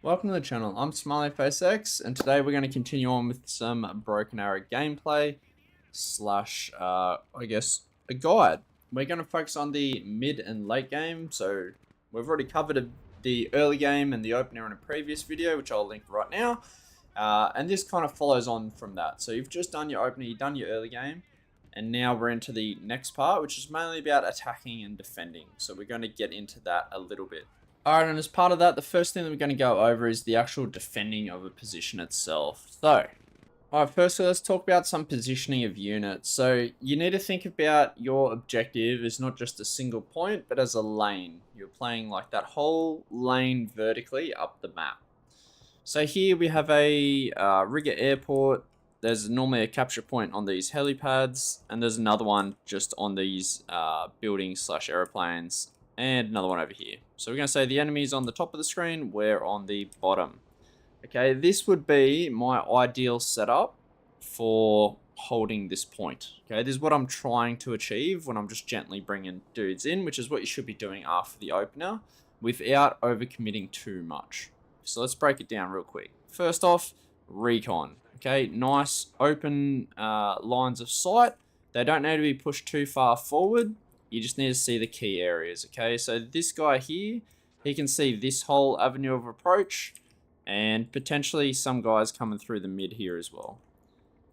Welcome to the channel, I'm SmileyFaceX, and today we're going to continue on with some Broken Arrow gameplay slash, I guess, a guide. We're going to focus on the mid and late game, so we've already covered the early game and the opener in a previous video, which I'll link right now, and this kind of follows on from that. So you've just done your opener, you've done your early game, and now we're into the next part, which is mainly about attacking and defending, so we're going to get into that a little bit. Alright, and as part of that, the first thing that we're going to go over is the actual defending of a position itself. So, alright, firstly, let's talk about some positioning of units. So, you need to think about your objective as not just a single point, but as a lane. You're playing like that whole lane vertically up the map. So here we have a Rigger Airport. There's normally a capture point on these helipads, and there's another one just on these buildings slash aeroplanes. And another one over here. So we're going to say the enemy's on the top of the screen, we're on the bottom. Okay, this would be my ideal setup for holding this point. Okay, this is what I'm trying to achieve when I'm just gently bringing dudes in, which is what you should be doing after the opener, without overcommitting too much. So let's break it down real quick. First off, recon. Okay, nice open lines of sight. They don't need to be pushed too far forward. You just need to see the key areas, okay? So this guy here, he can see this whole avenue of approach, and potentially some guys coming through the mid here as well.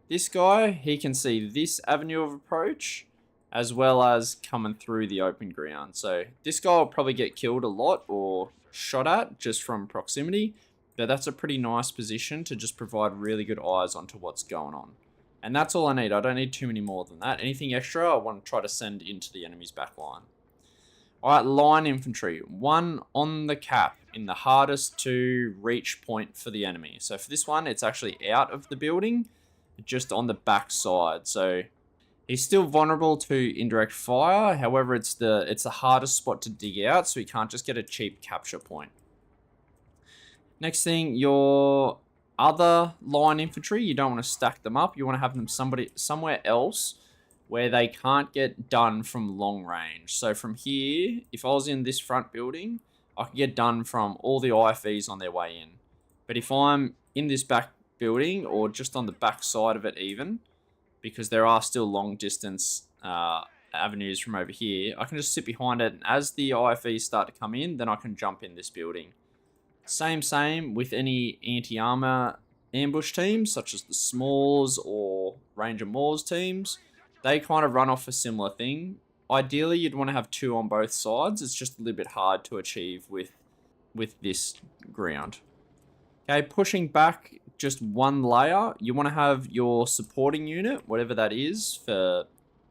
This guy, he can see this avenue of approach, as well as coming through the open ground. So this guy will probably get killed a lot or shot at just from proximity, but that's a pretty nice position to just provide really good eyes onto what's going on. And that's all I need. I don't need too many more than that. Anything extra, I want to try to send into the enemy's back line. Alright, line infantry. One on the cap in the hardest to reach point for the enemy. So for this one, it's actually out of the building, just on the back side. So he's still vulnerable to indirect fire. However, it's the hardest spot to dig out, so he can't just get a cheap capture point. Next thing, your other line infantry, you don't want to stack them up. You want to have them somewhere else where they can't get done from long range. So from here, if I was in this front building, I could get done from all the IFVs on their way in. But if I'm in this back building, or just on the back side of it even, because there are still long distance avenues from over here, I can just sit behind it, and as the IFVs start to come in, then I can jump in this building. Same with any anti-armor ambush teams, such as the Smalls or Ranger Moors teams. They kind of run off a similar thing. Ideally, you'd want to have two on both sides. It's just a little bit hard to achieve with this ground. Okay, pushing back just one layer, you want to have your supporting unit, whatever that is,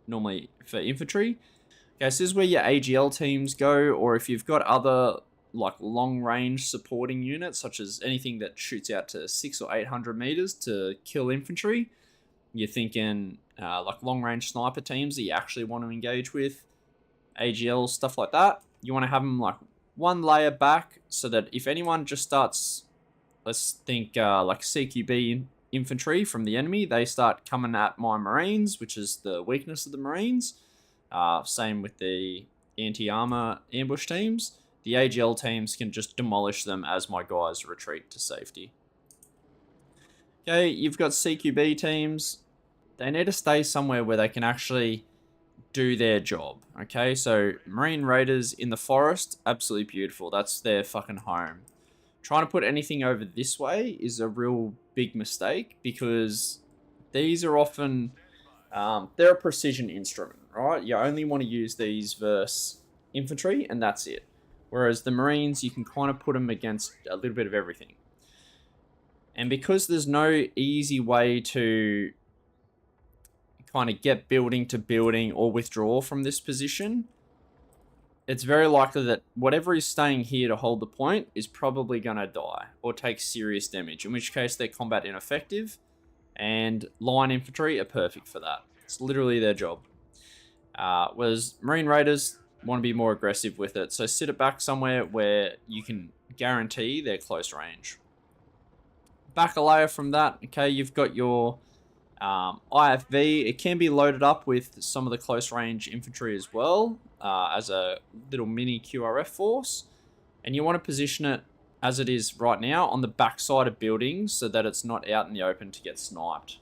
normally for infantry. Okay, so this is where your AGL teams go, or if you've got other like long range supporting units, such as anything that shoots out to 600 or 800 meters to kill infantry. You're thinking like long range sniper teams that you actually want to engage with, AGL, stuff like that. You want to have them like one layer back, so that if anyone just starts, let's think like CQB infantry from the enemy, they start coming at my Marines, which is the weakness of the Marines. Same with the anti-armor ambush teams. The AGL teams can just demolish them as my guys retreat to safety. Okay, you've got CQB teams. They need to stay somewhere where they can actually do their job. Okay, so Marine Raiders in the forest, absolutely beautiful. That's their fucking home. Trying to put anything over this way is a real big mistake, because these are often, they're a precision instrument, right? You only want to use these versus infantry, and that's it. Whereas the Marines, you can kind of put them against a little bit of everything. And because there's no easy way to kind of get building to building or withdraw from this position, it's very likely that whatever is staying here to hold the point is probably going to die or take serious damage, in which case they're combat ineffective, and line infantry are perfect for that. It's literally their job. Whereas Marine Raiders want to be more aggressive with it, so sit it back somewhere where you can guarantee their close range. Back a layer from that, okay, you've got your IFV. It can be loaded up with some of the close range infantry as well, as a little mini QRF force, and you want to position it as it is right now, on the backside of buildings so that it's not out in the open to get sniped.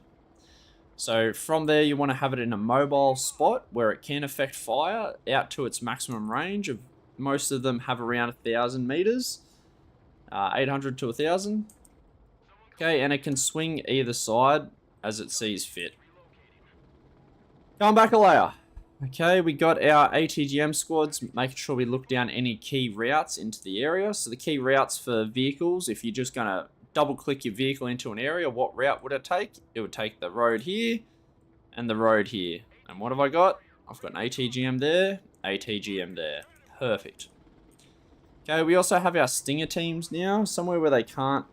So from there, you want to have it in a mobile spot where it can affect fire out to its maximum range of, most of them have around 1,000 meters, 800 to 1,000. Okay, and it can swing either side as it sees fit. Going back a layer. Okay, we got our ATGM squads, making sure we look down any key routes into the area. So the key routes for vehicles, if you're just going to double click your vehicle into an area, what route would it take? It would take the road here and the road here. And what have I got? I've got an ATGM there, ATGM there. Perfect. Okay, we also have our Stinger teams now, somewhere where they can't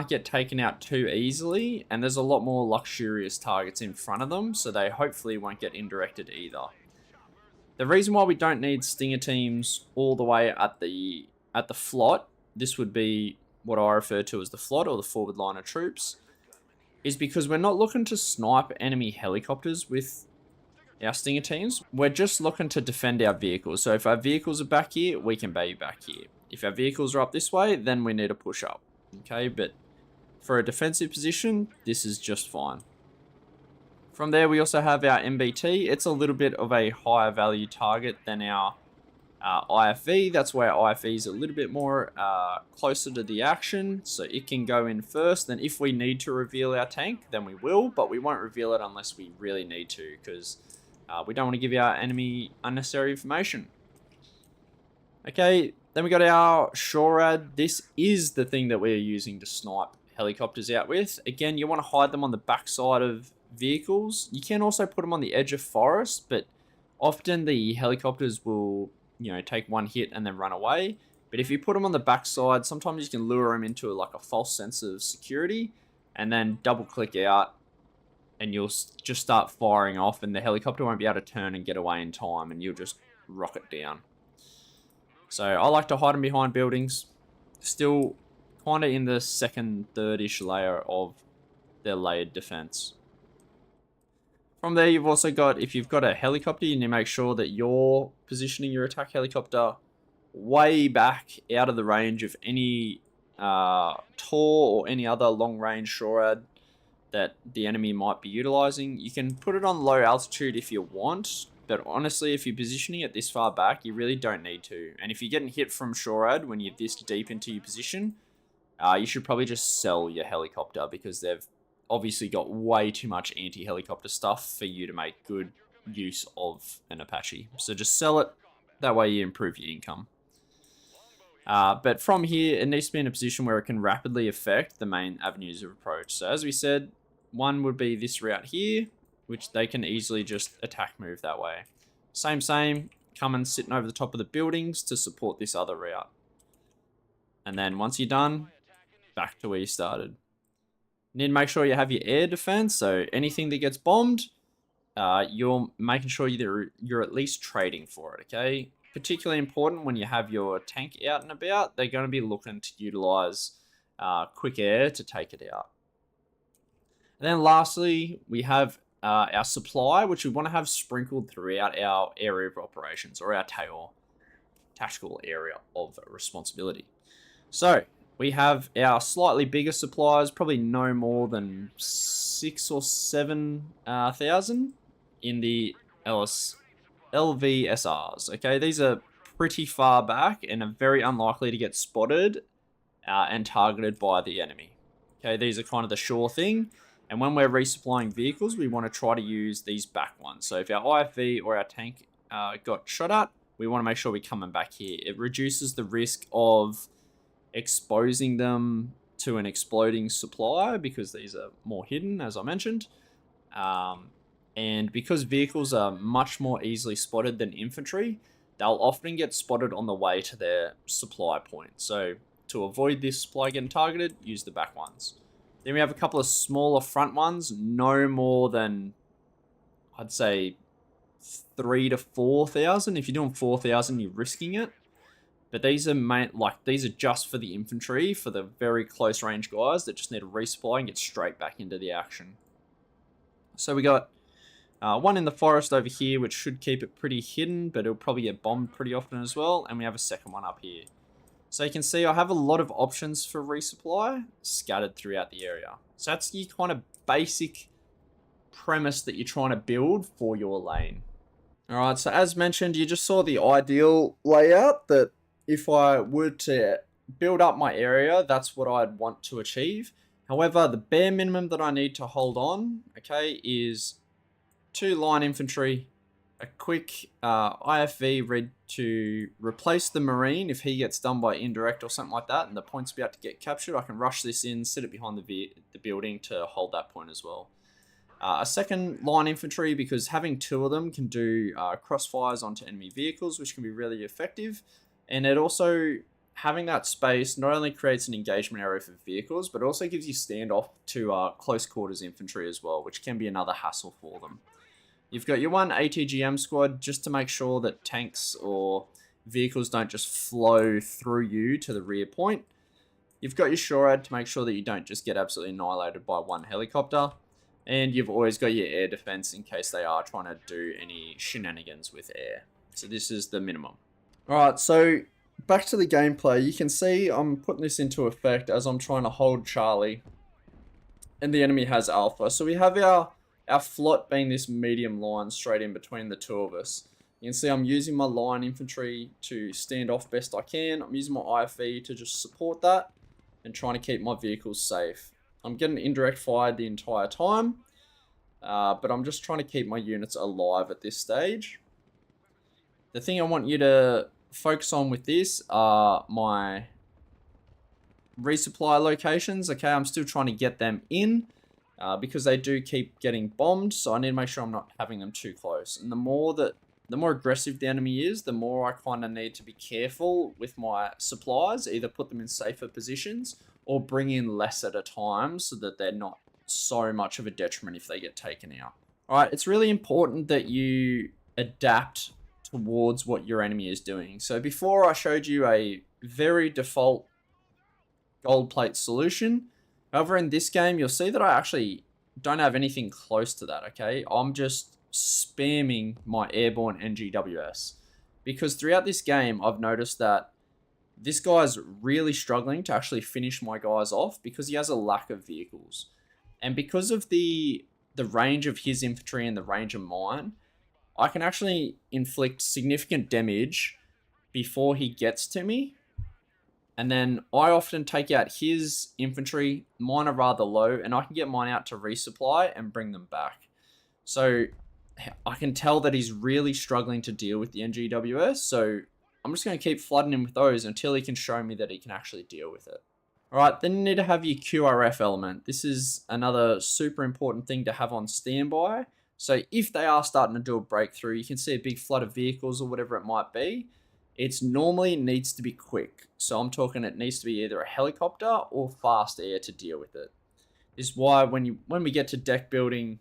get taken out too easily, and there's a lot more luxurious targets in front of them, so they hopefully won't get indirected either. The reason why we don't need Stinger teams all the way at the flot, this would be what I refer to as the flot or the forward line of troops, is because we're not looking to snipe enemy helicopters with our Stinger teams. We're just looking to defend our vehicles. So if our vehicles are back here, we can be back here. If our vehicles are up this way, then we need to push up. Okay, but for a defensive position, this is just fine. From there, we also have our MBT. It's a little bit of a higher value target than our IFV. That's where IFV is a little bit more closer to the action, so it can go in first. Then if we need to reveal our tank, then we will, but we won't reveal it unless we really need to, because we don't want to give our enemy unnecessary information. Okay, then we got our SHORAD. This is the thing that we're using to snipe helicopters out with. Again, you want to hide them on the backside of vehicles. You can also put them on the edge of forest, but often the helicopters will, take one hit and then run away. But if you put them on the backside, sometimes you can lure them into like a false sense of security and then double click out and you'll just start firing off and the helicopter won't be able to turn and get away in time and you'll just rocket down. So I like to hide them behind buildings, still kind of in the second, third-ish layer of their layered defense. From there, you've also got, if you've got a helicopter, you need to make sure that you're positioning your attack helicopter way back out of the range of any TOR or any other long-range SHORAD that the enemy might be utilizing. You can put it on low altitude if you want, but honestly, if you're positioning it this far back, you really don't need to. And if you're getting hit from SHORAD when you're this deep into your position, you should probably just sell your helicopter because they've obviously got way too much anti-helicopter stuff for you to make good use of an Apache. So just sell it, that way you improve your income. But from here, it needs to be in a position where it can rapidly affect the main avenues of approach. So as we said, one would be this route here, which they can easily just attack move that way. Same, coming sitting over the top of the buildings to support this other route. And then once you're done, back to where you started. You need to make sure you have your air defense, so anything that gets bombed, you're making sure you're at least trading for it, okay? Particularly important when you have your tank out and about, they're going to be looking to utilize quick air to take it out. And then lastly, we have our supply, which we want to have sprinkled throughout our area of operations, or our TAOR, tactical area of responsibility. So we have our slightly bigger supplies, probably no more than 6,000 or 7,000 in the LVSRs. Okay, these are pretty far back and are very unlikely to get spotted and targeted by the enemy. Okay, these are kind of the sure thing. And when we're resupplying vehicles, we want to try to use these back ones. So if our IFV or our tank got shot at, we want to make sure we're coming back here. It reduces the risk of exposing them to an exploding supply because these are more hidden, as I mentioned. And because vehicles are much more easily spotted than infantry, they'll often get spotted on the way to their supply point. So to avoid this supply getting targeted, use the back ones. Then we have a couple of smaller front ones, no more than, I'd say, 3,000 to 4,000. If you're doing 4,000, you're risking it. But these are these are just for the infantry, for the very close range guys that just need to resupply and get straight back into the action. So we got One in the forest over here, which should keep it pretty hidden, but it'll probably get bombed pretty often as well. And we have a second one up here. So you can see I have a lot of options for resupply scattered throughout the area. So that's your kind of basic premise that you're trying to build for your lane. Alright, so as mentioned, you just saw the ideal layout that if I were to build up my area, that's what I'd want to achieve. However, the bare minimum that I need to hold on, okay, is 2 line infantry, a quick IFV ready to replace the Marine if he gets done by indirect or something like that, and the point's about to get captured. I can rush this in, sit it behind the building to hold that point as well. A second line infantry, because having 2 of them can do crossfires onto enemy vehicles, which can be really effective. And it also, having that space not only creates an engagement area for vehicles, but also gives you standoff to close quarters infantry as well, which can be another hassle for them. You've got your 1 ATGM squad just to make sure that tanks or vehicles don't just flow through you to the rear point. You've got your SHORAD to make sure that you don't just get absolutely annihilated by 1 helicopter. And you've always got your air defense in case they are trying to do any shenanigans with air. So this is the minimum. Alright, so back to the gameplay. You can see I'm putting this into effect as I'm trying to hold Charlie. And the enemy has Alpha. So we have our flot being this medium line straight in between the 2 of us. You can see I'm using my line infantry to stand off best I can. I'm using my IFV to just support that and trying to keep my vehicles safe. I'm getting indirect fired the entire time, but I'm just trying to keep my units alive at this stage. The thing I want you to focus on with this are my resupply locations. Okay, I'm still trying to get them in because they do keep getting bombed, so I need to make sure I'm not having them too close. And the more aggressive the enemy is, the more I kind of need to be careful with my supplies, either put them in safer positions or bring in less at a time so that they're not so much of a detriment if they get taken out. Alright, it's really important that you adapt towards what your enemy is doing. So before I showed you a very default gold plate solution. However, in this game, you'll see that I actually don't have anything close to that, okay? I'm just spamming my airborne NGWS. Because throughout this game, I've noticed that this guy's really struggling to actually finish my guys off because he has a lack of vehicles. And because of the range of his infantry and the range of mine, I can actually inflict significant damage before he gets to me. And then I often take out his infantry. Mine are rather low, and I can get mine out to resupply and bring them back. So I can tell that he's really struggling to deal with the NGWS, so I'm just going to keep flooding him with those until he can show me that he can actually deal with it. Alright, then you need to have your QRF element. This is another super important thing to have on standby. So if they are starting to do a breakthrough, you can see a big flood of vehicles or whatever it might be. It's normally needs to be quick. So I'm talking it needs to be either a helicopter or fast air to deal with it. This is why when we get to deck building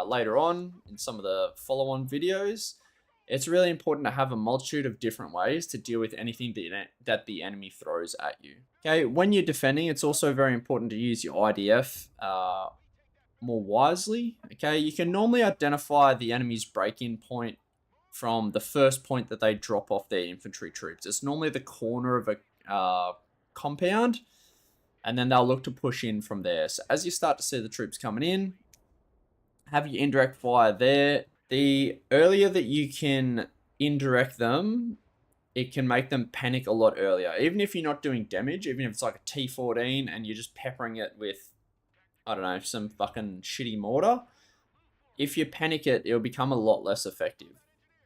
later on in some of the follow-on videos, it's really important to have a multitude of different ways to deal with anything that the enemy throws at you. Okay, when you're defending, it's also very important to use your IDF more wisely. Okay, you can normally identify the enemy's break-in point from the first point that they drop off their infantry troops. It's normally the corner of a compound, and then they'll look to push in from there. So as you start to see the troops coming in, have your indirect fire there. The earlier that you can indirect them, it can make them panic a lot earlier. Even if you're not doing damage, even if it's like a T14 and you're just peppering it with, I don't know, some fucking shitty mortar, if you panic it, it'll become a lot less effective.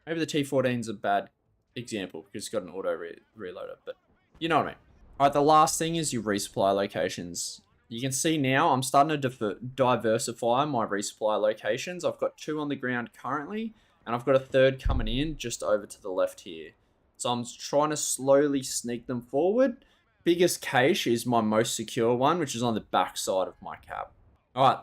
Maybe the T14 is a bad example because it's got an auto reloader, but you know what I mean. Alright, the last thing is your resupply locations. You can see now I'm starting to diversify my resupply locations. I've got 2 on the ground currently, and I've got a 3rd coming in just over to the left here. So I'm trying to slowly sneak them forward. Biggest cache is my most secure one, which is on the back side of my cap. Alright,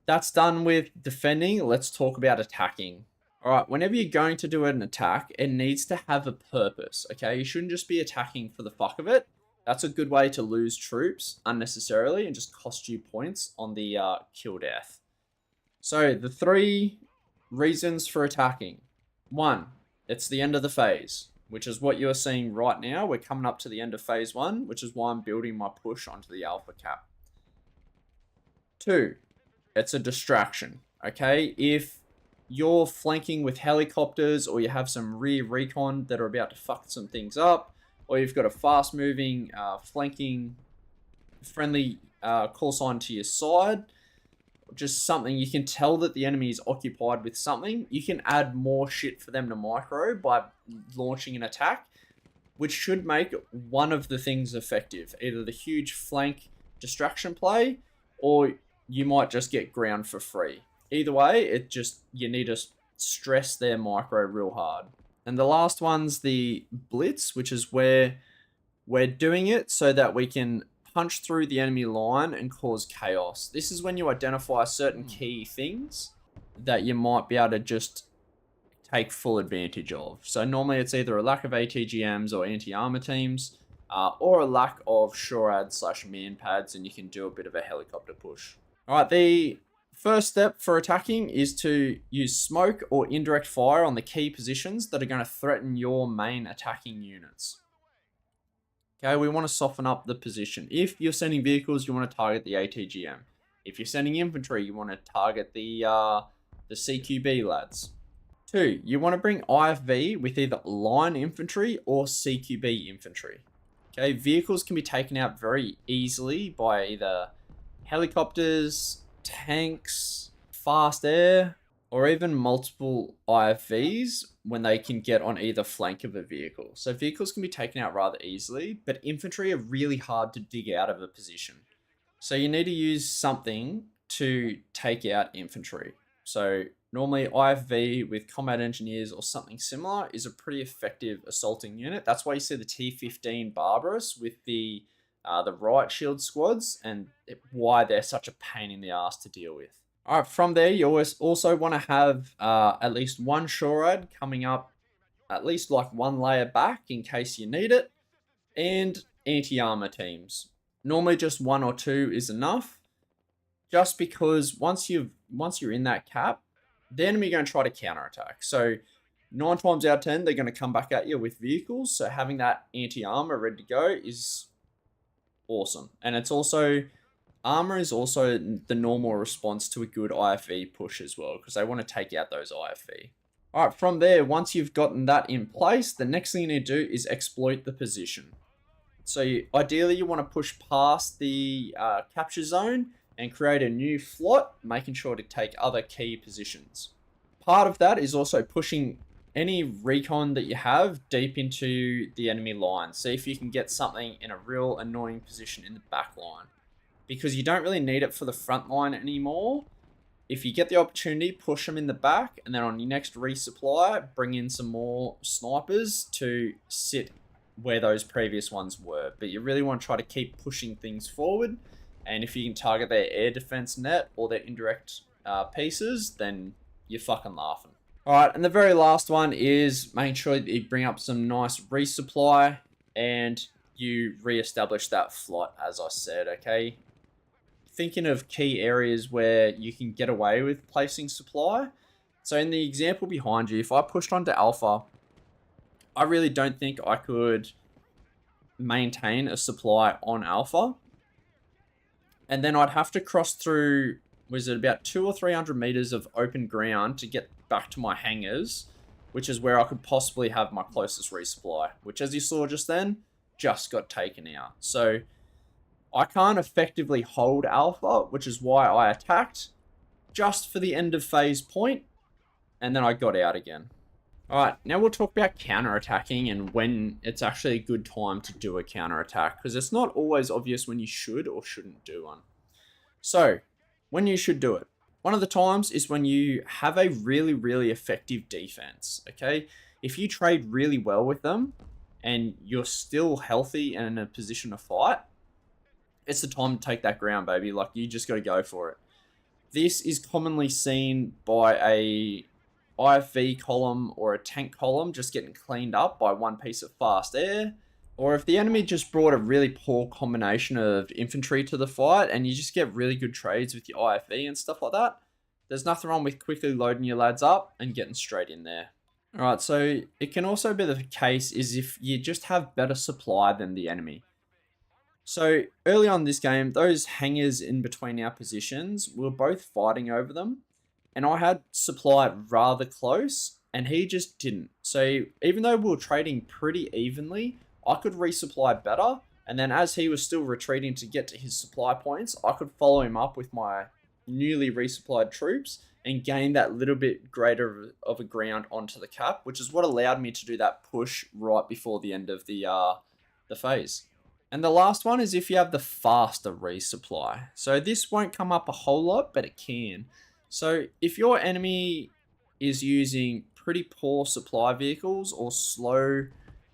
that's done with defending. Let's talk about attacking. Alright, whenever you're going to do an attack, it needs to have a purpose, okay? You shouldn't just be attacking for the fuck of it. That's a good way to lose troops unnecessarily and just cost you points on the kill death. So the 3 reasons for attacking. 1, it's the end of the phase, which is what you're seeing right now. We're coming up to the end of phase 1, which is why I'm building my push onto the alpha cap. 2, it's a distraction, okay? If you're flanking with helicopters, or you have some rear recon that are about to fuck some things up, or you've got a fast moving flanking friendly call sign to your side, just something you can tell that the enemy is occupied with something, you can add more shit for them to micro by launching an attack, which should make one of the things effective, either the huge flank distraction play, or you might just get ground for free. Either way, you need to stress their micro real hard. And the last one's the blitz, which is where we're doing it so that we can punch through the enemy line and cause chaos. This is when you identify certain key things that you might be able to just take full advantage of. So normally it's either a lack of ATGMs or anti-armor teams, or a lack of SHORAD/man pads, and you can do a bit of a helicopter push. Alright, the first step for attacking is to use smoke or indirect fire on the key positions that are going to threaten your main attacking units. Okay, we want to soften up the position. If you're sending vehicles, you want to target the ATGM. If you're sending infantry, you want to target the CQB lads. 2, you want to bring IFV with either line infantry or CQB infantry. Okay, vehicles can be taken out very easily by either helicopters, tanks, fast air, or even multiple IFVs when they can get on either flank of a vehicle. So vehicles can be taken out rather easily, but infantry are really hard to dig out of a position. So you need to use something to take out infantry. So normally IFV with combat engineers or something similar is a pretty effective assaulting unit. That's why you see the T-15 Barbarous with the riot shield squads, and why they're such a pain in the ass to deal with. All right, from there, you always also want to have at least one SHORAD coming up, at least like one layer back in case you need it, and anti-armor teams. Normally just 1 or 2 is enough, just because once you're in that cap, the enemy are going to try to counterattack. So 9 times out of 10, they're going to come back at you with vehicles. So having that anti-armor ready to go is awesome. And it's also, armor is also the normal response to a good IFV push as well, because they want to take out those IFV. All right, from there, once you've gotten that in place, the next thing you need to do is exploit the position. So ideally, you want to push past the capture zone and create a new flot, making sure to take other key positions. Part of that is also pushing any recon that you have deep into the enemy line. See if you can get something in a real annoying position in the back line, because you don't really need it for the front line anymore. If you get the opportunity, push them in the back, and then on your next resupply, bring in some more snipers to sit where those previous ones were. But you really want to try to keep pushing things forward, and if you can target their air defense net or their indirect pieces, then you're fucking laughing. Alright, and the very last one is making sure that you bring up some nice resupply and you re-establish that flot, as I said, okay? Thinking of key areas where you can get away with placing supply. So in the example behind you, if I pushed onto Alpha, I really don't think I could maintain a supply on Alpha. And then I'd have to cross through, was it about 200 or 300 meters of open ground to get back to my hangars, which is where I could possibly have my closest resupply, which, as you saw just then, just got taken out. So I can't effectively hold Alpha, which is why I attacked just for the end of phase point, and then I got out again. Alright, now we'll talk about counterattacking and when it's actually a good time to do a counterattack, because it's not always obvious when you should or shouldn't do one. So, when you should do it. One of the times is when you have a really, really effective defense, okay? If you trade really well with them and you're still healthy and in a position to fight, it's the time to take that ground, baby. Like, you just got to go for it. This is commonly seen by a IFV column or a tank column just getting cleaned up by one piece of fast air. Or if the enemy just brought a really poor combination of infantry to the fight and you just get really good trades with your IFV and stuff like that, there's nothing wrong with quickly loading your lads up and getting straight in there. Alright, so it can also be the case is if you just have better supply than the enemy. So early on in this game, those hangars in between our positions, we were both fighting over them. And I had supply rather close, and he just didn't. So even though we were trading pretty evenly, I could resupply better. And then as he was still retreating to get to his supply points, I could follow him up with my newly resupplied troops and gain that little bit greater of a ground onto the cap, which is what allowed me to do that push right before the end of the phase. And the last one is if you have the faster resupply. So this won't come up a whole lot, but it can. So if your enemy is using pretty poor supply vehicles or slow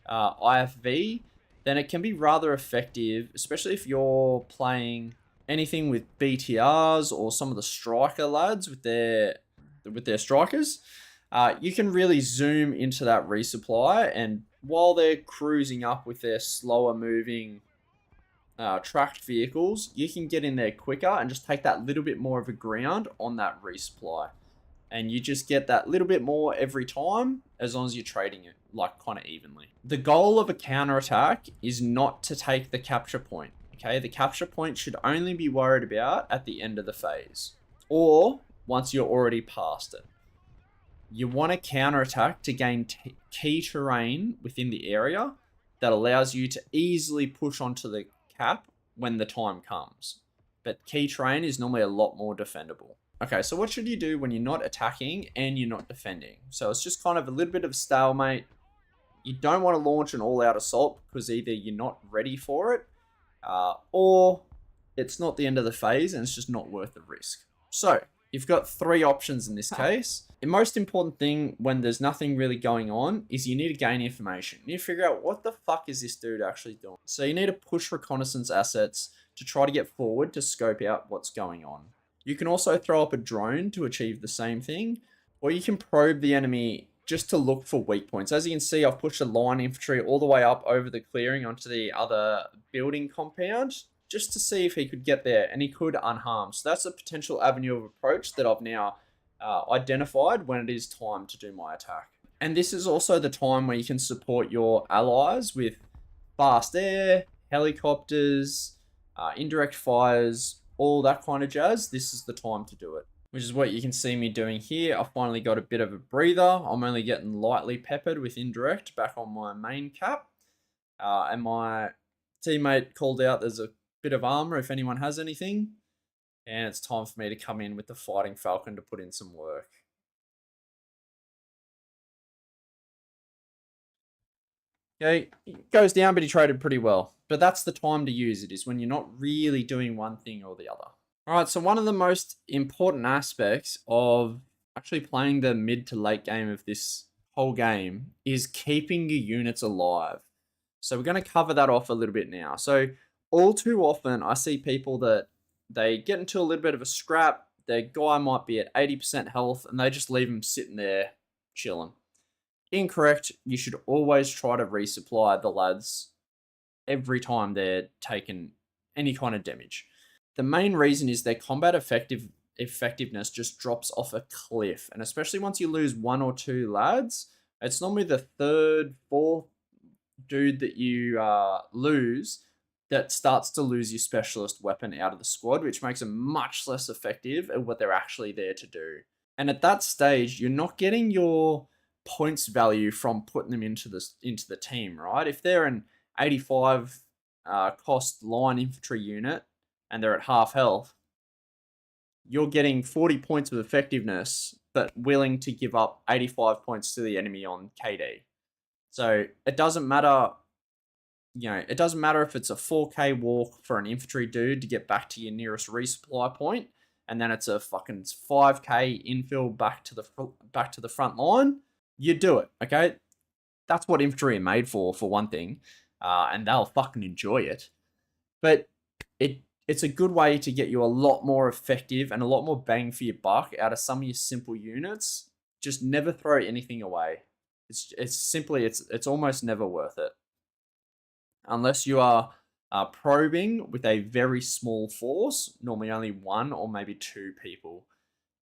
IFV, then it can be rather effective, especially if you're playing anything with BTRs or some of the striker lads with their strikers. You can really zoom into that resupply, and while they're cruising up with their slower moving tracked vehicles, you can get in there quicker and just take that little bit more of a ground on that resupply. And you just get that little bit more every time as long as you're trading it like kind of evenly. The goal of a counterattack is not to take the capture point. Okay, the capture point should only be worried about at the end of the phase or once you're already past it. You want to counterattack to gain key terrain within the area that allows you to easily push onto the cap when the time comes. But key terrain is normally a lot more defendable. Okay, so what should you do when you're not attacking and you're not defending? So it's just kind of a little bit of stalemate. You don't want to launch an all-out assault because either you're not ready for it or it's not the end of the phase and it's just not worth the risk. So you've got three options in this case. The most important thing when there's nothing really going on is you need to gain information. You need to figure out what the fuck is this dude actually doing. So you need to push reconnaissance assets to try to get forward to scope out what's going on. You can also throw up a drone to achieve the same thing, or you can probe the enemy just to look for weak points. As you can see, I've pushed a line infantry all the way up over the clearing onto the other building compound just to see if he could get there, and he could unharmed. So that's a potential avenue of approach that I've now identified when it is time to do my attack. And this is also the time where you can support your allies with fast air, helicopters, indirect fires, all that kind of jazz. This is the time to do it, which is what you can see me doing here. I finally got a bit of a breather. I'm only getting lightly peppered with indirect back on my main cap. And my teammate called out there's a bit of armor if anyone has anything. And it's time for me to come in with the Fighting Falcon to put in some work. Okay, it goes down, but he traded pretty well. But that's the time to use it, is when you're not really doing one thing or the other. All right, so one of the most important aspects of actually playing the mid to late game of this whole game is keeping your units alive. So we're going to cover that off a little bit now. So all too often, I see people that they get into a little bit of a scrap. Their guy might be at 80% health, and they just leave him sitting there chilling. Incorrect. You should always try to resupply the lads every time they're taking any kind of damage. The main reason is their combat effectiveness just drops off a cliff. And especially once you lose one or two lads, it's normally the third, fourth dude that you lose that starts to lose your specialist weapon out of the squad, which makes them much less effective at what they're actually there to do. And at that stage, you're not getting your points value from putting them into the team, right? If they're an 85 cost line infantry unit and they're at half health, you're getting 40 points of effectiveness, but willing to give up 85 points to the enemy on KD. So it doesn't matter, it doesn't matter if it's a 4K walk for an infantry dude to get back to your nearest resupply point, and then it's a fucking 5K infill back to the front line. You do it, okay? That's what infantry are made for one thing, and they'll fucking enjoy it. But it's a good way to get you a lot more effective and a lot more bang for your buck out of some of your simple units. Just never throw anything away. It's almost never worth it. Unless you are probing with a very small force, normally only one or maybe two people.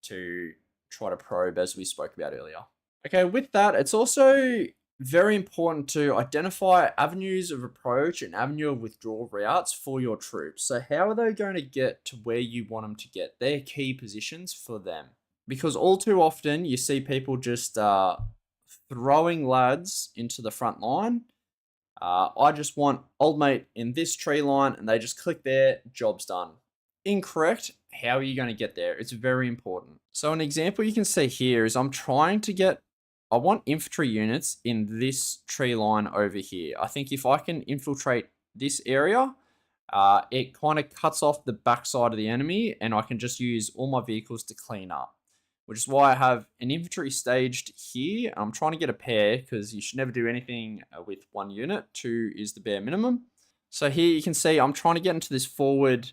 to try to probe, as we spoke about earlier. Okay, with that, it's also very important to identify avenues of approach and avenue of withdrawal routes for your troops. So how are they going to get to where you want them to get? Their key positions for them. Because all too often you see people just throwing lads into the front line. I just want old mate in this tree line, and they just click there, job's done. Incorrect. How are you going to get there? It's very important. So an example you can see here is I want infantry units in this tree line over here. I think if I can infiltrate this area, it kind of cuts off the backside of the enemy, and I can just use all my vehicles to clean up. Which is why I have an infantry staged here. I'm trying to get a pair because you should never do anything with one unit. 2 is the bare minimum. So here you can see I'm trying to get into this forward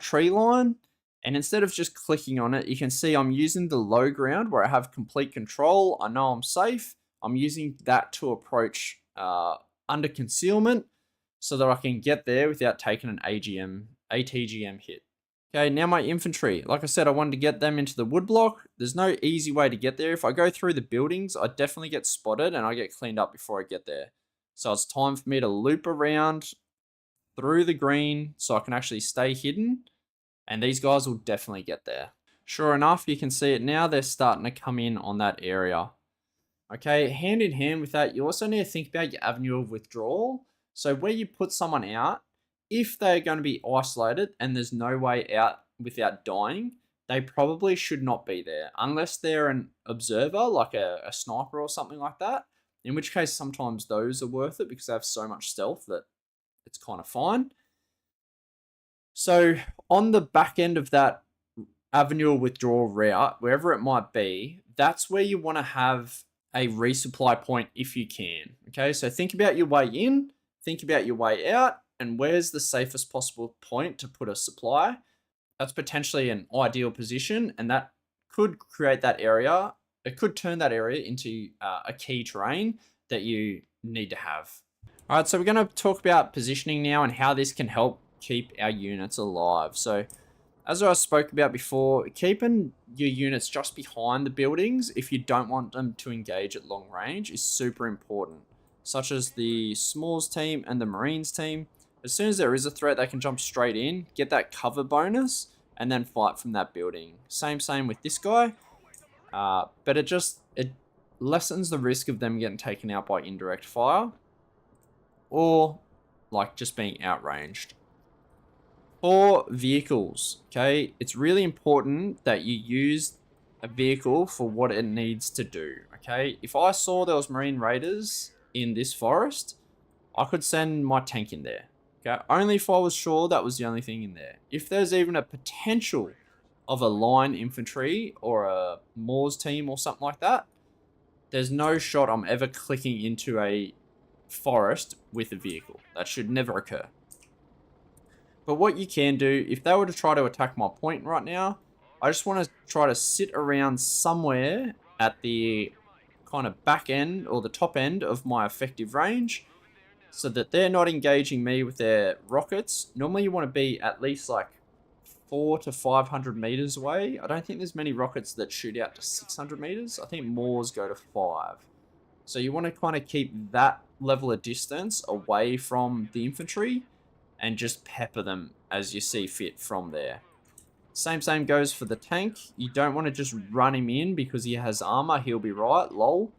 tree line. And instead of just clicking on it, you can see I'm using the low ground where I have complete control. I know I'm safe. I'm using that to approach under concealment so that I can get there without taking an ATGM hit. Okay, now my infantry. Like I said, I wanted to get them into the woodblock. There's no easy way to get there. If I go through the buildings, I definitely get spotted and I get cleaned up before I get there. So it's time for me to loop around through the green so I can actually stay hidden. And these guys will definitely get there. Sure enough, you can see it now. They're starting to come in on that area. Okay, hand in hand with that, you also need to think about your avenue of withdrawal. So where you put someone out, if they're going to be isolated and there's no way out without dying, they probably should not be there. Unless they're an observer, like a sniper or something like that. In which case, sometimes those are worth it because they have so much stealth that it's kind of fine. So on the back end of that avenue of withdrawal route, wherever it might be, that's where you want to have a resupply point if you can. Okay, so think about your way in, think about your way out, and where's the safest possible point to put a supply. That's potentially an ideal position, and that could create that area. It could turn that area into a key terrain that you need to have. All right, so we're going to talk about positioning now and how this can help keep our units alive. So as I spoke about before, keeping your units just behind the buildings if you don't want them to engage at long range is super important, such as the Smalls team and the Marines team. As soon as there is a threat, they can jump straight in, get that cover bonus, and then fight from that building. Same with this guy, but it lessens the risk of them getting taken out by indirect fire or like just being outranged. For vehicles, okay, it's really important that you use a vehicle for what it needs to do, okay? If I saw there was Marine Raiders in this forest, I could send my tank in there, okay? Only if I was sure that was the only thing in there. If there's even a potential of a line infantry or a Moors team or something like that, there's no shot I'm ever clicking into a forest with a vehicle. That should never occur. But what you can do, if they were to try to attack my point right now, I just want to try to sit around somewhere at the kind of back end or the top end of my effective range so that they're not engaging me with their rockets. Normally you want to be at least like 400 to 500 meters away. I don't think there's many rockets that shoot out to 600 meters. I think Moors go to 5. So you want to kind of keep that level of distance away from the infantry and just pepper them as you see fit from there. Same goes for the tank. You don't want to just run him in because he has armor, he'll be right, lol.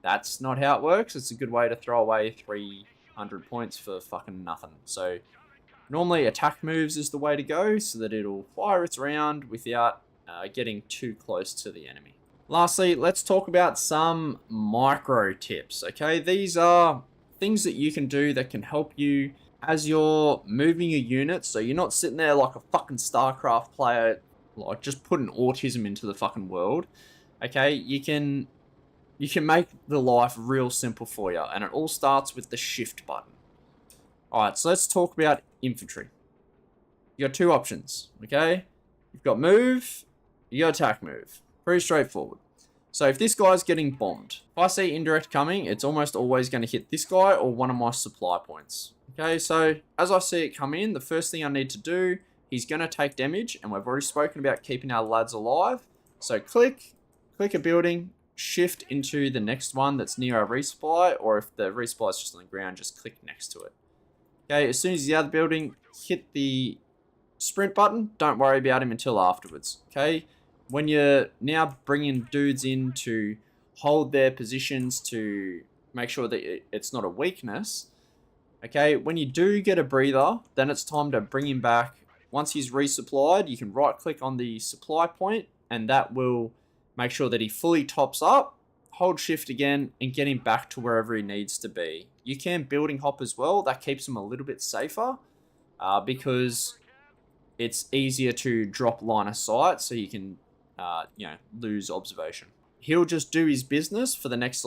That's not how it works. It's a good way to throw away 300 points for fucking nothing. So normally attack moves is the way to go so that it'll fire its round without getting too close to the enemy. Lastly, let's talk about some micro tips, okay? These are things that you can do that can help you as you're moving your units, so you're not sitting there like a fucking StarCraft player, like just putting autism into the fucking world. Okay, you can make the life real simple for you, and it all starts with the shift button. Alright, so let's talk about infantry. You got 2 options, okay? You've got move, you got attack move. Pretty straightforward. So if this guy's getting bombed, if I see indirect coming, it's almost always going to hit this guy or one of my supply points. Okay, so as I see it come in, the first thing I need to do, he's going to take damage, and we've already spoken about keeping our lads alive. So click a building, shift into the next one that's near our resupply, or if the resupply is just on the ground, just click next to it. Okay, as soon as you're out of the building, hit the sprint button. Don't worry about him until afterwards. Okay, when you're now bringing dudes in to hold their positions to make sure that it's not a weakness. Okay, when you do get a breather, then it's time to bring him back. Once he's resupplied, you can right click on the supply point, and that will make sure that he fully tops up. Hold shift again and get him back to wherever he needs to be. You can building hop as well. That keeps him a little bit safer because it's easier to drop line of sight, so you can lose observation. He'll just do his business for the next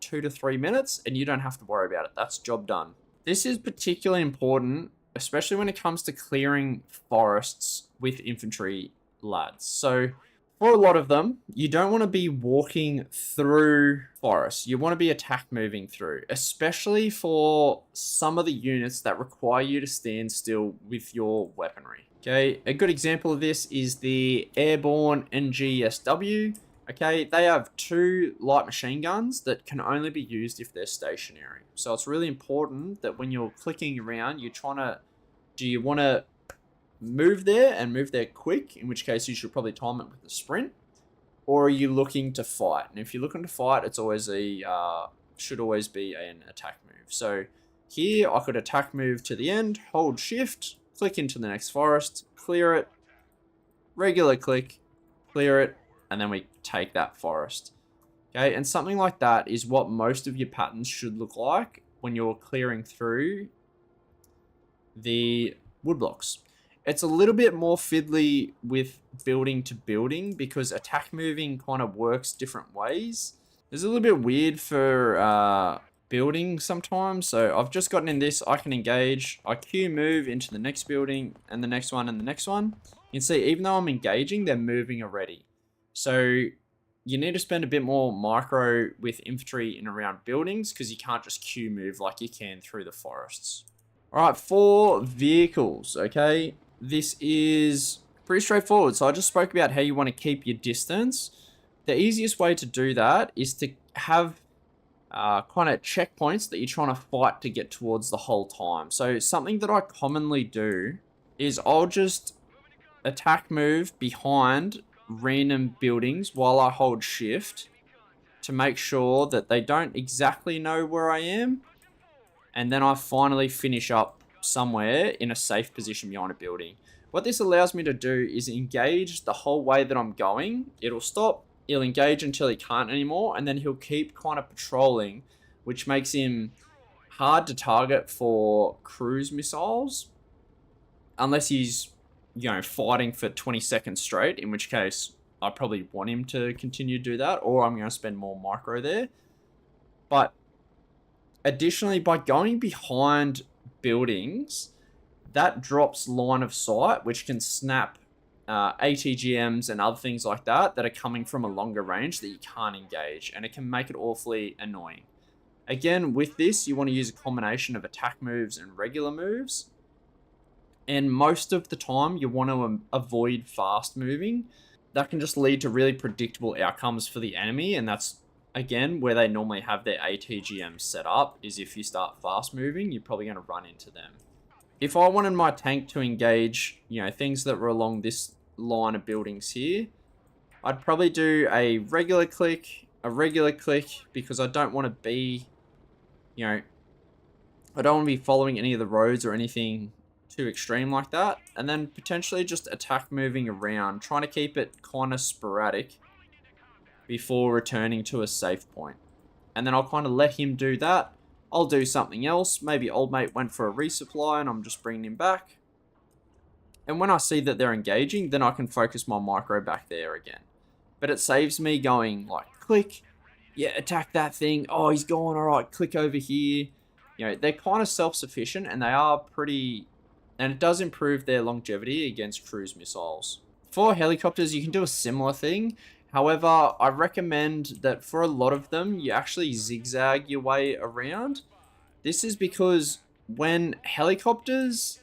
2 to 3 minutes, and you don't have to worry about it. That's job done. This is particularly important, especially when it comes to clearing forests with infantry lads. So for a lot of them, you don't want to be walking through forests. You want to be attack moving through, especially for some of the units that require you to stand still with your weaponry. Okay, a good example of this is the airborne NGSW. Okay, they have 2 light machine guns that can only be used if they're stationary. So it's really important that when you're clicking around, you're trying to, do you want to move there and move there quick, in which case you should probably time it with the sprint, or are you looking to fight? And if you're looking to fight, it's always should always be an attack move. So here I could attack move to the end, hold shift, click into the next forest, clear it, regular click, clear it, and then we take that forest. Okay, and something like that is what most of your patterns should look like when you're clearing through the woodblocks. It's a little bit more fiddly with building to building because attack moving kind of works different ways. It's a little bit weird for building sometimes. So I've just gotten in this, I can engage, I Q move into the next building and the next one and the next one. You can see even though I'm engaging, they're moving already. So you need to spend a bit more micro with infantry in around buildings because you can't just Q move like you can through the forests. All right, for vehicles, okay, this is pretty straightforward. So I just spoke about how you want to keep your distance. The easiest way to do that is to have kind of checkpoints that you're trying to fight to get towards the whole time. So something that I commonly do is I'll just attack move behind random buildings while I hold shift to make sure that they don't exactly know where I am, and then I finally finish up somewhere in a safe position behind a building. What this allows me to do is engage the whole way that I'm going. It'll stop, he'll engage until he can't anymore, and then he'll keep kind of patrolling, which makes him hard to target for cruise missiles unless he's fighting for 20 seconds straight, in which case I probably want him to continue to do that, or I'm going to spend more micro there. But additionally, by going behind buildings, that drops line of sight, which can snap ATGMs and other things like that that are coming from a longer range that you can't engage, and it can make it awfully annoying. Again, with this, you want to use a combination of attack moves and regular moves. And most of the time, you want to avoid fast moving. That can just lead to really predictable outcomes for the enemy. And that's, again, where they normally have their ATGM set up, is if you start fast moving, you're probably going to run into them. If I wanted my tank to engage, things that were along this line of buildings here, I'd probably do a regular click, because I don't want to be, I don't want to be following any of the roads or anything too extreme like that, and then potentially just attack moving around, trying to keep it kind of sporadic before returning to a safe point. And then I'll kind of let him do that. I'll do something else. Maybe old mate went for a resupply and I'm just bringing him back. And when I see that they're engaging, then I can focus my micro back there again. But it saves me going like click, yeah, attack that thing. Oh, he's gone. All right, click over here. They're kind of self-sufficient, and they are pretty, and it does improve their longevity against cruise missiles. For helicopters, you can do a similar thing. However, I recommend that for a lot of them, you actually zigzag your way around. This is because when helicopters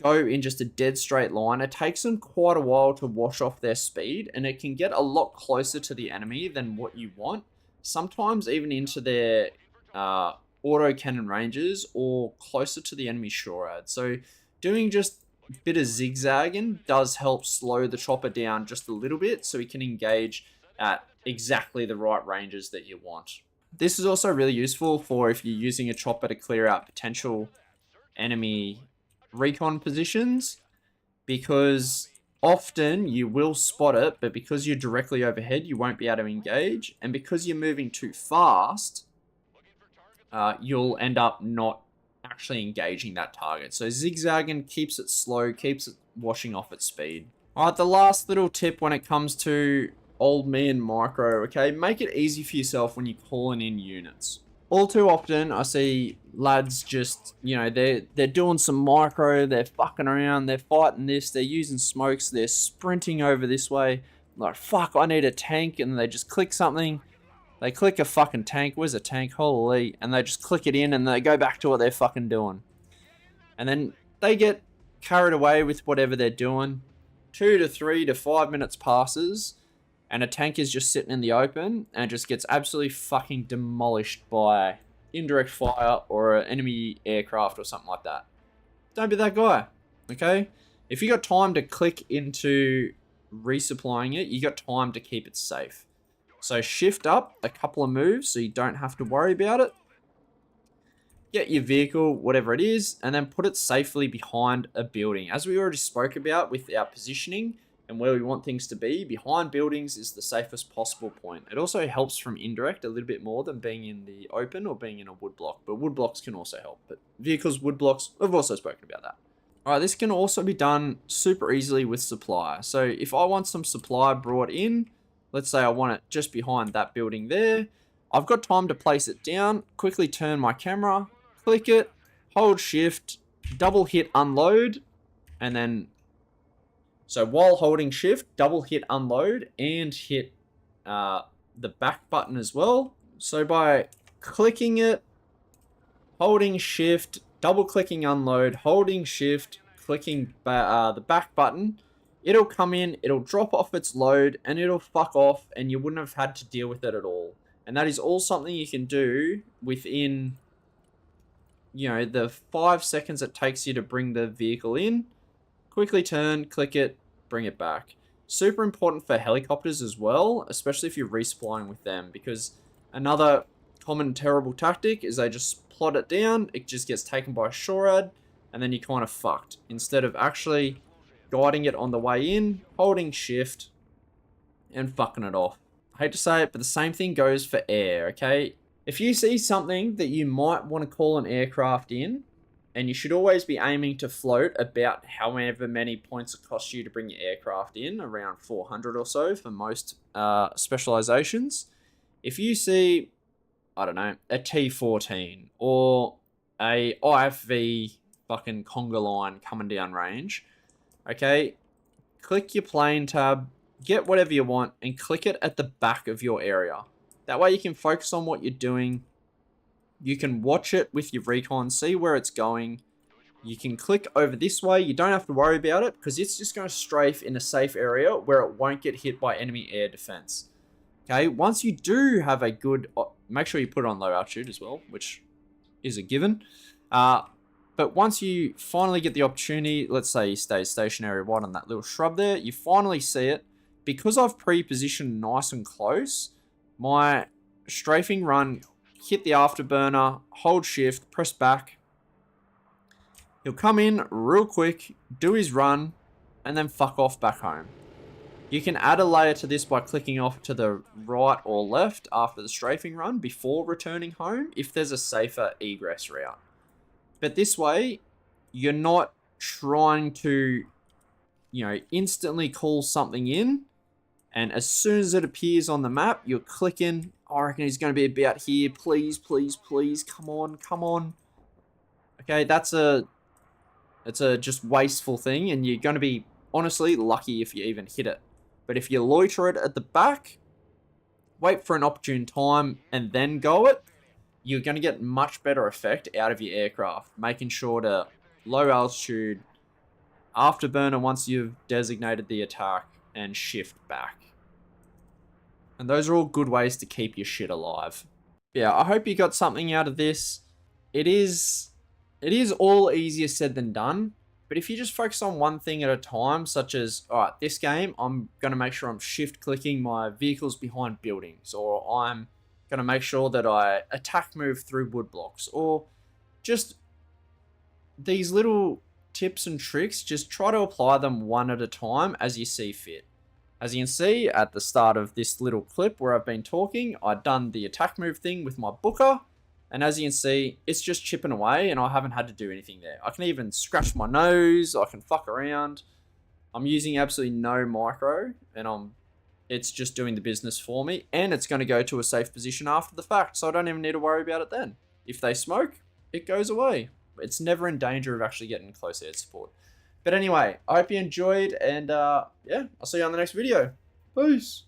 go in just a dead straight line, it takes them quite a while to wash off their speed, and it can get a lot closer to the enemy than what you want. Sometimes even into their auto cannon ranges or closer to the enemy shorad. So doing just a bit of zigzagging does help slow the chopper down just a little bit so he can engage at exactly the right ranges that you want. This is also really useful for if you're using a chopper to clear out potential enemy recon positions, because often you will spot it, but because you're directly overhead, you won't be able to engage, and because you're moving too fast, you'll end up not actually engaging that target. So zigzagging keeps it slow, keeps it washing off at speed. Alright, the last little tip when it comes to old me and micro, okay, make it easy for yourself when you're calling in units. All too often, I see lads just, you know, they're doing some micro, they're fucking around, they're fighting this, they're using smokes, they're sprinting over this way, like, fuck, I need a tank, and they just click something, they click a fucking tank, where's a tank, holy, and they just click it in, and they go back to what they're fucking doing. And then they get carried away with whatever they're doing, 2 to 3 to 5 minutes passes, and a tank is just sitting in the open and just gets absolutely fucking demolished by indirect fire or an enemy aircraft or something like that. Don't be that guy, okay? If you got time to click into resupplying it, you got time to keep it safe. So shift up a couple of moves so you don't have to worry about it. Get your vehicle, whatever it is, and then put it safely behind a building. As we already spoke about with our positioning, and where we want things to be, behind buildings is the safest possible point. It also helps from indirect a little bit more than being in the open or being in a wood block, but wood blocks can also help. But vehicles, wood blocks, we've also spoken about that. Alright, this can also be done super easily with supply. So if I want some supply brought in, let's say I want it just behind that building there, I've got time to place it down, quickly turn my camera, click it, hold shift, double hit unload, and then so while holding shift, double hit unload and hit the back button as well. So by clicking it, holding shift, double clicking unload, holding shift, clicking the back button, it'll come in, it'll drop off its load, and it'll fuck off, and you wouldn't have had to deal with it at all. And that is all something you can do within, you know, the 5 seconds it takes you to bring the vehicle in. Quickly turn, click it, bring it back. Super important for helicopters as well, especially if you're resupplying with them, because another common terrible tactic is they just plot it down, it just gets taken by a shorad, and then you're kind of fucked. Instead of actually guiding it on the way in, holding shift, and fucking it off. I hate to say it, but the same thing goes for air, okay? If you see something that you might want to call an aircraft in, and you should always be aiming to float about however many points it costs you to bring your aircraft in, around 400 or so for most specializations. If you see, I don't know, a T-14 or a IFV fucking conga line coming down range, okay, click your plane tab, get whatever you want, and click it at the back of your area. That way you can focus on what you're doing. You can watch it with your recon, see where it's going. You can click over this way. You don't have to worry about it because it's just going to strafe in a safe area where it won't get hit by enemy air defense. Okay, once you do have a good... make sure you put it on low altitude as well, which is a given. But once you finally get the opportunity, let's say you stay stationary right on that little shrub there, you finally see it. Because I've pre-positioned nice and close, my strafing run... hit the afterburner, hold shift, press back. He'll come in real quick, do his run, and then fuck off back home. You can add a layer to this by clicking off to the right or left after the strafing run before returning home if there's a safer egress route. But this way, you're not trying to, you know, instantly call something in, and as soon as it appears on the map, you're clicking, I reckon he's going to be about here. Please, please, please. Come on, come on. Okay, it's a just wasteful thing, and you're going to be, honestly, lucky if you even hit it. But if you loiter it at the back, wait for an opportune time, and then go it, you're going to get much better effect out of your aircraft, making sure to low altitude, afterburner once you've designated the attack, and shift back. And those are all good ways to keep your shit alive. Yeah, I hope you got something out of this. It is all easier said than done. But if you just focus on one thing at a time, such as, alright, this game, I'm going to make sure I'm shift clicking my vehicles behind buildings, or I'm going to make sure that I attack move through wood blocks, or just these little tips and tricks, just try to apply them one at a time as you see fit. As you can see at the start of this little clip where I've been talking, I've done the attack move thing with my booker. And as you can see, it's just chipping away and I haven't had to do anything there. I can even scratch my nose, I can fuck around. I'm using absolutely no micro and it's just doing the business for me. And it's going to go to a safe position after the fact, so I don't even need to worry about it then. If they smoke, it goes away. It's never in danger of actually getting close air support. But anyway, I hope you enjoyed and yeah, I'll see you on the next video. Peace.